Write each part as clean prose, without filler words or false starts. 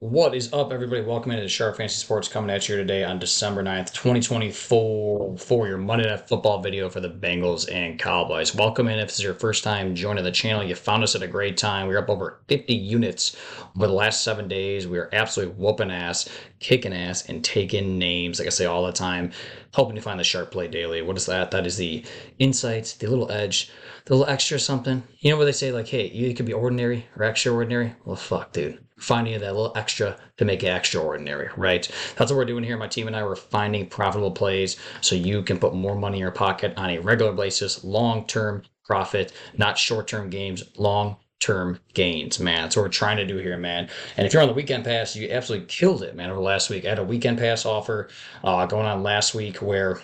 What is up, everybody? Welcome into Sharp Fantasy Sports coming at you today on December 9th, 2024 for your Monday Night Football video for the Bengals and Cowboys. Welcome in if this is your first time joining the channel. You found us at a great time. We're up over 50 units over the last 7 days. We are absolutely whooping ass, kicking ass, and taking names, like I say all the time, helping you find the sharp play daily. What is that? That is the insights, the little edge, the little extra something. You know what they say, like, hey, you could be ordinary or extraordinary? Well, fuck, dude. Finding that little extra to make it extraordinary, right? That's what we're doing here. My team and I were finding profitable plays so you can put more money in your pocket on a regular basis, long-term profit, not short-term games, long-term gains, man. That's what we're trying to do here, man. And if you're on the weekend pass, you absolutely killed it, man, over last week. I had a weekend pass offer going on last week where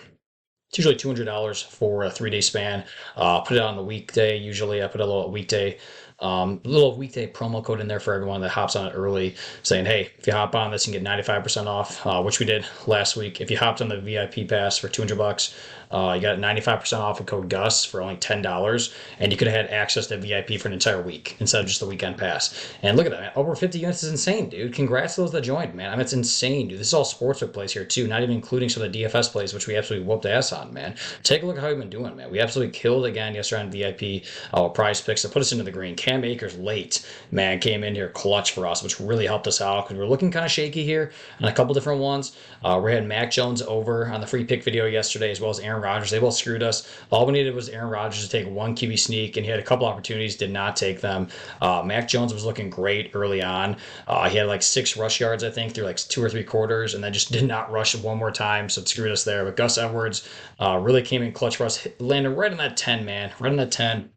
it's usually $200 for a 3 day span. Put it on the weekday. Usually, I put a little weekday promo code in there for everyone that hops on it early, saying, "Hey, if you hop on this, you can get 95% off," which we did last week. If you hopped on the VIP pass for $200, you got 95% off with code Gus for only $10, and you could have had access to VIP for an entire week instead of just the weekend pass. And look at that, man. Over 50 units is insane, dude. Congrats to those that joined, man. I mean, it's insane, dude. This is all sportsbook plays here too, not even including some of the DFS plays, which we absolutely whooped ass on, man. Take a look at how we've been doing, man. We absolutely killed again yesterday on VIP. PrizePicks to put us into the green. Cam Akers late, man, came in here clutch for us, which really helped us out because we're looking kind of shaky here on a couple different ones. We had Mac Jones over on the free pick video yesterday, as well as Aaron Rodgers. They both screwed us. All we needed was Aaron Rodgers to take one QB sneak, and he had a couple opportunities, did not take them. Mac Jones was looking great early on. He had like 6 rush yards, I think, through like 2 or 3 quarters, and then just did not rush one more time, so it screwed us there. But Gus Edwards really came in clutch for us, landed right in that 10, man, right in that 10.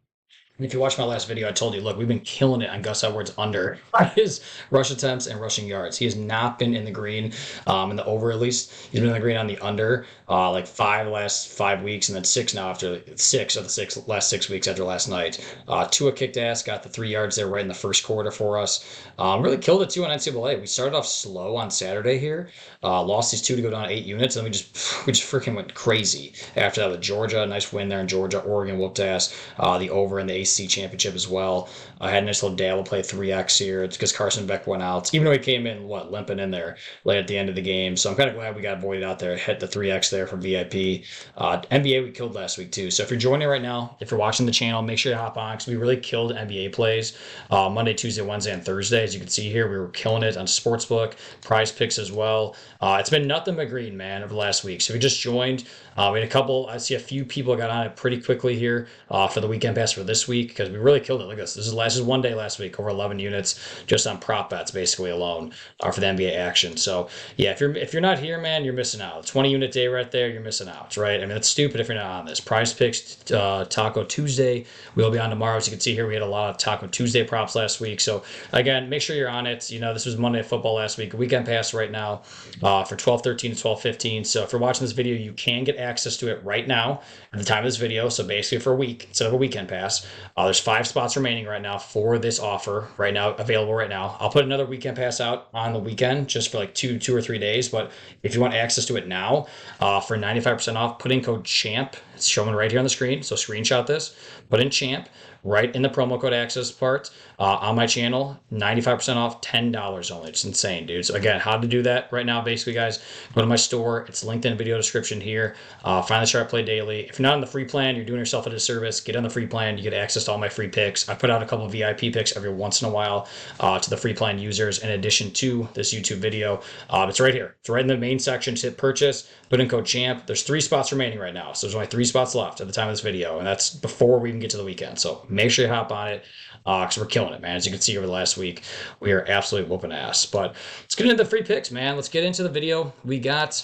If you watched my last video, I told you, look, we've been killing it on Gus Edwards under his rush attempts and rushing yards. He has not been in the green, in the over at least. He's been in the green on the under, like last 5 weeks, and then six now after 6 of the last 6 weeks after last night. Tua kicked ass, got the 3 yards there right in the first quarter for us. Really killed it too on NCAA. We started off slow on Saturday here, lost these two to go down 8 units, and we just freaking went crazy after that with Georgia. Nice win there in Georgia. Oregon whooped ass. The over in the AC championship as well. I had a nice little Dabble play 3x here. It's because Carson Beck went out, even though he came in limping in there late at the end of the game. So I'm kind of glad we got voided out there. Hit the 3x there for VIP. NBA we killed last week too. So if you're joining right now, if you're watching the channel, make sure you hop on because we really killed NBA plays Monday, Tuesday, Wednesday, and Thursday. As you can see here, we were killing it on Sportsbook, PrizePicks as well. It's been nothing but green, man, over the last week. So if you just joined, we had a couple. I see a few people got on it pretty quickly here for the weekend pass for this week because we really killed it. Look at this. This is one day last week, over 11 units just on prop bets basically alone for the NBA action. So yeah, if you're not here, man, you're missing out. 20 unit day right there, you're missing out, right? I mean, it's stupid if you're not on this. PrizePicks Taco Tuesday. We'll be on tomorrow. As you can see here, we had a lot of Taco Tuesday props last week. So again, make sure you're on it. You know, this was Monday Night Football last week. Weekend pass right now for 12:13 to 12:15. So if you're watching this video, you can get access to it right now at the time of this video. So basically for a week instead of a weekend pass. There's 5 spots remaining right now for this offer right now, available right now. I'll put another weekend pass out on the weekend just for like two or 3 days. But if you want access to it now for 95% off, put in code CHAMP. It's showing right here on the screen. So screenshot this, put in CHAMP right in the promo code access part on my channel. 95% off, $10 only. It's insane, dude. So again, how to do that right now, basically, guys, go to my store. It's linked in the video description here. Find the Sharp Play Daily. If you're not on the free plan, you're doing yourself a disservice. Get on the free plan. You get access to all my free picks. I put out a couple of VIP picks every once in a while to the free plan users in addition to this YouTube video. It's right here. It's right in the main section. Just hit purchase, put in code CHAMP. There's 3 spots remaining right now. So there's only 3 spots left at the time of this video, and that's before we even get to the weekend. So make sure you hop on it because we're killing it, man. As you can see over the last week, we are absolutely whooping ass. But let's get into the free picks, man. Let's get into the video. We got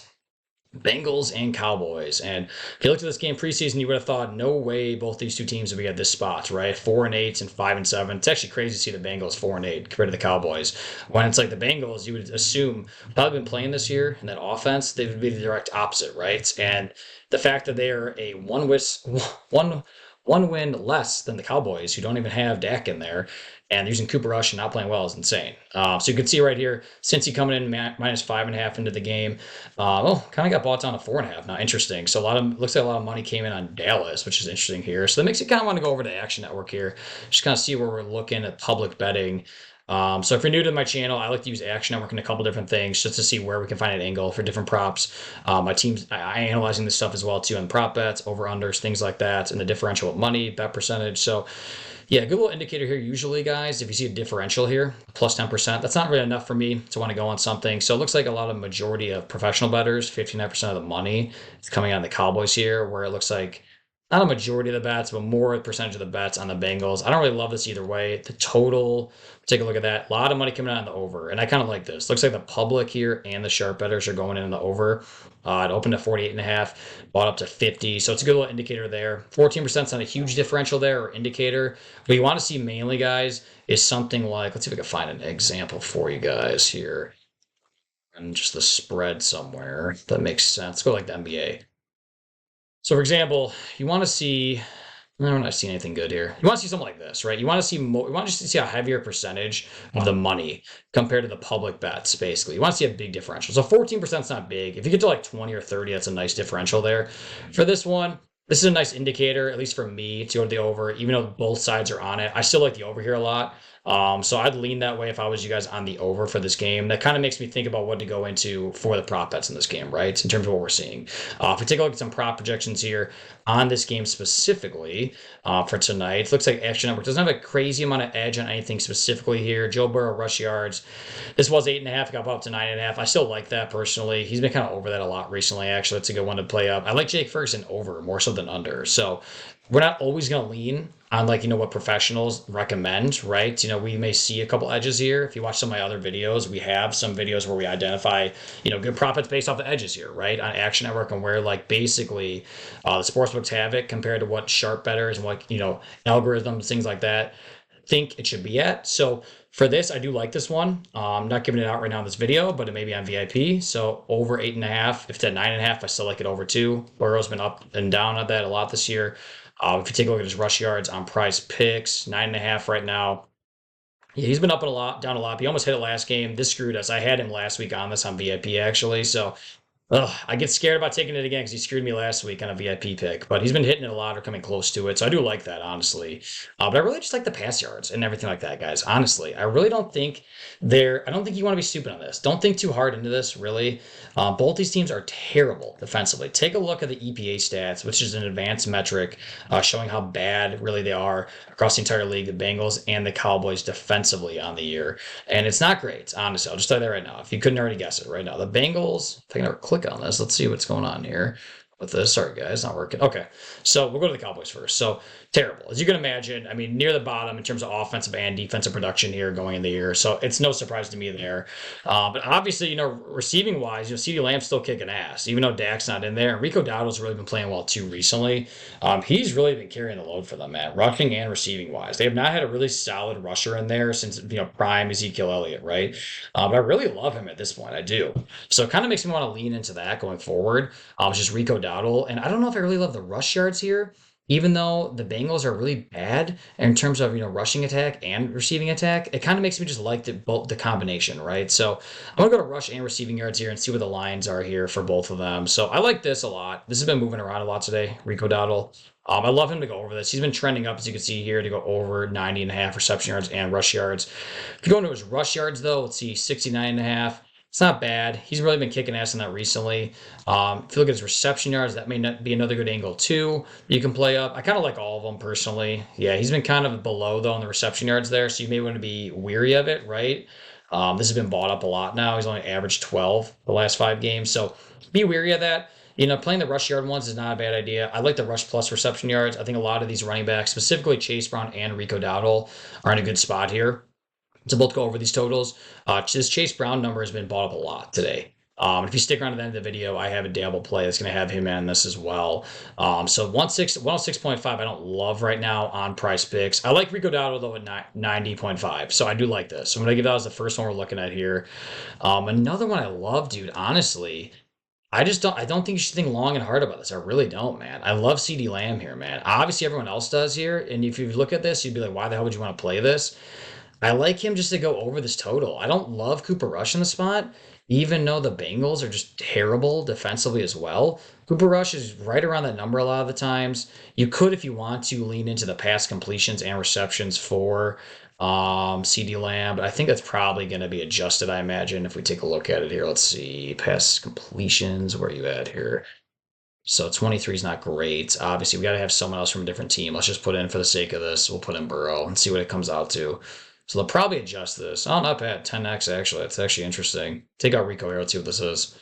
Bengals and Cowboys. And if you looked at this game preseason, you would have thought, no way both these two teams would be at this spot, right? 4-8 and 5-7. It's actually crazy to see the Bengals 4-8 compared to the Cowboys. When it's like the Bengals, you would assume probably been playing this year in that offense, they would be the direct opposite, right? And the fact that they are a one win less than the Cowboys, who don't even have Dak in there, and using Cooper Rush and not playing well is insane. So you can see right here, Cincy coming in minus 5.5 into the game. Kind of got bought down to 4.5 now. Interesting. So looks like a lot of money came in on Dallas, which is interesting here. So that makes you kind of want to go over to Action Network here, just kind of see where we're looking at public betting. So if you're new to my channel, I like to use Action Network and a couple different things just to see where we can find an angle for different props. My team's I analyzing this stuff as well too on prop bets, over unders, things like that, and the differential of money, bet percentage. So yeah, good little indicator here. Usually, guys, if you see a differential here, plus 10%, that's not really enough for me to want to go on something. So it looks like a lot of majority of professional bettors, 59% of the money is coming on the Cowboys here, where it looks like not a majority of the bets, but more percentage of the bets on the Bengals. I don't really love this either way. The total, take a look at that. A lot of money coming out on the over. And I kind of like this. Looks like the public here and the sharp bettors are going in the over. It opened at 48.5, bought up to 50. So it's a good little indicator there. 14% is not a huge differential there or indicator. What you want to see mainly, guys, is something like, let's see if I can find an example for you guys here. And just the spread somewhere that makes sense. Let's go like the NBA. So, for example, you want to see. I'm not seeing anything good here. You want to see something like this, right? You want to see more. You want to see a heavier percentage of the money compared to the public bets. Basically, you want to see a big differential. So 14% is not big. If you get to like 20 or 30, that's a nice differential there. For this one, this is a nice indicator, at least for me, to go to the over. Even though both sides are on it, I still like the over here a lot. So I'd lean that way if I was you guys on the over for this game. That kind of makes me think about what to go into for the prop bets in this game, right? In terms of what we're seeing. If we take a look at some prop projections here on this game specifically for tonight, it looks like Action Network doesn't have a crazy amount of edge on anything specifically here. Joe Burrow rush yards. This was 8.5, got up to 9.5. I still like that personally. He's been kind of over that a lot recently, actually. It's a good one to play up. I like Jake Ferguson over more so than under. So we're not always going to lean on what professionals recommend, right? We may see a couple edges here. If you watch some of my other videos, we have some videos where we identify, good profits based off the edges here, right? On Action Network and where basically the sportsbooks have it compared to what sharp bettors and what, algorithms, things like that think it should be at. So for this, I do like this one. I'm not giving it out right now in this video, but it may be on VIP. So over 8.5. If it's at 9.5, I still like it over 2. Burrow's been up and down on that a lot this year. If you take a look at his rush yards on PrizePicks, 9.5 right now. Yeah, he's been up a lot, down a lot. He almost hit it last game. This screwed us. I had him last week on this on VIP actually. So I get scared about taking it again because he screwed me last week on a VIP pick, but he's been hitting it a lot or coming close to it, so I do like that, honestly. But I really just like the pass yards and everything like that, guys. Honestly, I really don't think I don't think you want to be stupid on this. Don't think too hard into this, really. Both these teams are terrible defensively. Take a look at the EPA stats, which is an advanced metric showing how bad really they are across the entire league, the Bengals and the Cowboys defensively on the year. And it's not great, honestly. I'll just tell you that right now. If you couldn't already guess it right now. The Bengals, if I can ever click on this, let's see what's going on here with this. Sorry, guys, not working. Okay, so we'll go to the Cowboys first. So terrible, as you can imagine. I mean, near the bottom in terms of offensive and defensive production here going in the year. So it's no surprise to me there. But obviously, receiving wise, CeeDee Lamb's still kicking ass, even though Dak's not in there. And Rico Dowdle's really been playing well too recently. He's really been carrying the load for them, man, rushing and receiving wise. They have not had a really solid rusher in there since prime Ezekiel Elliott, right? But I really love him at this point. I do. So it kind of makes me want to lean into that going forward. It's just Rico Dowdle, and I don't know if I really love the rush yards here. Even though the Bengals are really bad in terms of rushing attack and receiving attack, it kind of makes me just like the combination, right? So I'm gonna go to rush and receiving yards here and see what the lines are here for both of them. So I like this a lot. This has been moving around a lot today, Rico Dowdle. I love him to go over this. He's been trending up, as you can see here, to go over 90.5 reception yards and rush yards. If you go into his rush yards, though, let's see, 69.5. It's not bad. He's really been kicking ass in that recently. If you look at his reception yards, that may not be another good angle too. You can play up. I kind of like all of them personally. Yeah, he's been kind of below though in the reception yards there, so you may want to be weary of it, right? This has been bought up a lot now. He's only averaged 12 the last 5 games, so be weary of that. Playing the rush yard ones is not a bad idea. I like the rush plus reception yards. I think a lot of these running backs, specifically Chase Brown and Rico Dowdle, are in a good spot here to both go over these totals. This Chase Brown number has been bought up a lot today. If you stick around to the end of the video, I have a Dabble play that's going to have him in this as well. So 106.5 I don't love right now on PrizePicks. I like Rico Dowdle though at 90.5, so I do like this. So I'm going to give that as the first one we're looking at here. Another one I love, dude, honestly, I don't think you should think long and hard about this. I really don't, man. I love CeeDee Lamb here, man. Obviously everyone else does here, and if you look at this, you'd be like, why the hell would you want to play this? I like him just to go over this total. I don't love Cooper Rush in the spot, even though the Bengals are just terrible defensively as well. Cooper Rush is right around that number a lot of the times. You could, if you want to, lean into the pass completions and receptions for CD Lamb, but I think that's probably going to be adjusted, I imagine, if we take a look at it here. Let's see, pass completions, where are you at here? So 23 is not great. Obviously, we got to have someone else from a different team. Let's just put in, for the sake of this, we'll put in Burrow and see what it comes out to. So they'll probably adjust this. Oh, not bad. 10x, actually. That's actually interesting. Take out Rico here. Let's see what this is.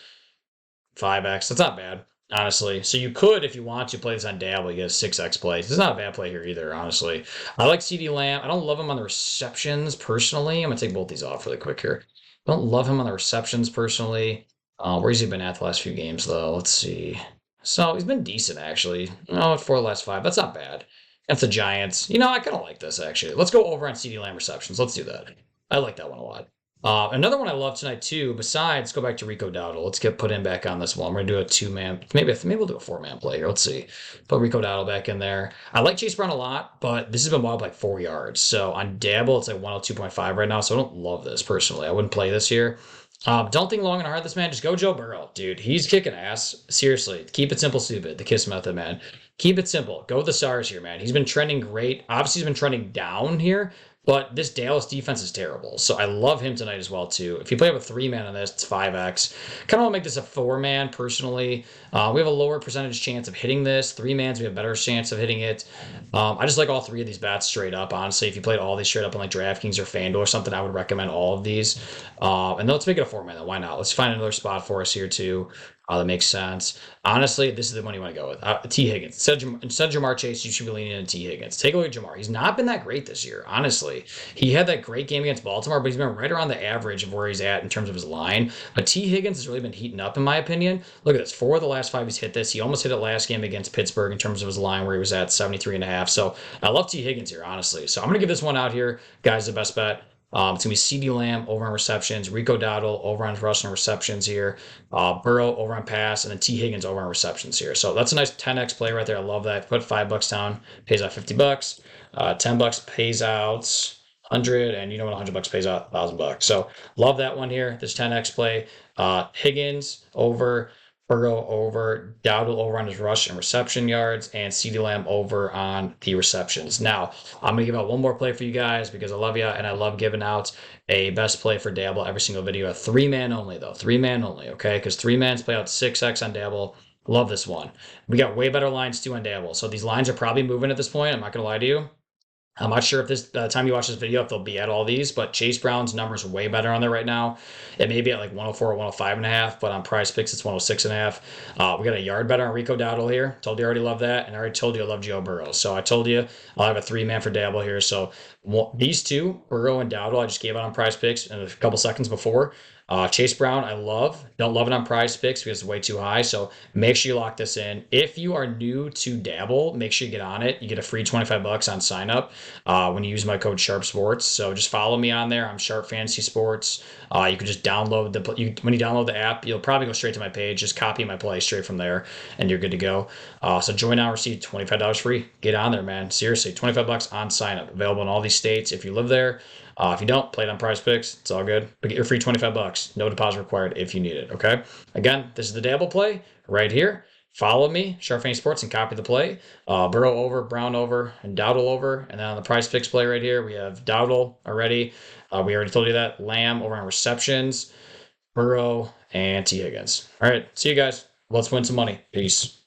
5x. That's not bad, honestly. So you could, if you want to, play this on Dabble. You get a 6x play. This is not a bad play here either, honestly. I like CD Lamb. I don't love him on the receptions, personally. I'm going to take both these off really quick here. Don't love him on the receptions, personally. Where's he been at the last few games, though? Let's see. So he's been decent, actually. No, 4 of the last 5. That's not bad. That's the Giants. I kind of like this, actually. Let's go over on CD Lamb receptions. Let's do that. I like that one a lot. Another one I love tonight too, besides, go back to Rico Dowdle. Let's get put in back on this one. We're gonna do a 2-man, maybe we'll do a 4-man play here. Let's see. Put Rico Dowdle back in there. I like Chase Brown a lot, but this has been wild like 4 yards. So on Dabble, it's like 102.5 right now. So I don't love this personally. I wouldn't play this here. Don't think long and hard this, man. Just go Joe Burrow, dude. He's kicking ass. Seriously, keep it simple, stupid. The KISS method, man. Keep it simple. Go with the stars here, man. He's been trending great. Obviously, he's been trending down here, but this Dallas defense is terrible. So I love him tonight as well, too. If you play with a 3-man on this, it's 5x. Kind of want to make this a 4-man, personally. We have a lower percentage chance of hitting this. 3-mans, we have a better chance of hitting it. I just like all 3 of these bats straight up, honestly. If you played all these straight up on like DraftKings or FanDuel or something, I would recommend all of these. And then let's make it a 4-man, then. Why not? Let's find another spot for us here, too. That makes sense. Honestly, this is the one you want to go with. T. Higgins. Instead of Jamar Chase, you should be leaning into T. Higgins. Take a look at Jamar. He's not been that great this year, honestly. He had that great game against Baltimore, but he's been right around the average of where he's at in terms of his line. But T. Higgins has really been heating up, in my opinion. Look at this. 4 of the last 5 he's hit this. He almost hit it last game against Pittsburgh in terms of his line, where he was at 73.5. So I love T. Higgins here, honestly. So I'm going to give this one out here. Guys, the best bet. It's going to be CD Lamb over on receptions, Rico Dowdle over on rushing receptions here, Burrow over on pass, and then T. Higgins over on receptions here. So that's a nice 10x play right there. I love that. Put $5 down, pays out $50. $10 pays out 100, and you know what, $100 pays out $1,000. So love that one here. This 10x play. Higgins over, Burrow over, Dowdle over on his rush and reception yards, and CeeDee Lamb over on the receptions. Now, I'm going to give out one more play for you guys because I love you, and I love giving out a best play for Dabble every single video. A 3-man only, though. 3-man only, okay? Because 3-mans play out 6x on Dabble. Love this one. We got way better lines, too, on Dabble. So these lines are probably moving at this point. I'm not going to lie to you. I'm not sure if this time you watch this video, if they'll be at all these, but Chase Brown's numbers are way better on there right now. It may be at like 104 or 105.5, but on PrizePicks, it's 106.5. We got a yard better on Rico Dowdle here. Told you I already love that, and I already told you I love Joe Burrow. So I told you I'll have a 3-man for Dabble here. So these two, Burrow and Dowdle, I just gave out on PrizePicks in a couple seconds before. Chase Brown, I love. Don't love it on PrizePicks because it's way too high. So make sure you lock this in. If you are new to Dabble, make sure you get on it. You get a free $25 on sign up when you use my code Sharp Sports. So just follow me on there. I'm Sharp Fantasy Sports. You can just download when you download the app, you'll probably go straight to my page. Just copy my play straight from there, and you're good to go. So join now, receive $25 free. Get on there, man. Seriously, $25 on sign up. Available in all these states if you live there. If you don't, play it on PrizePicks. It's all good. But get your free $25. No deposit required if you need it, okay? Again, this is the Dabble play right here. Follow me, Sharp Fantasy Sports, and copy the play. Burrow over, Brown over, and Dowdle over. And then on the PrizePicks play right here, we have Dowdle already. We already told you that. Lamb over on receptions, Burrow, and T. Higgins. All right, see you guys. Let's win some money. Peace.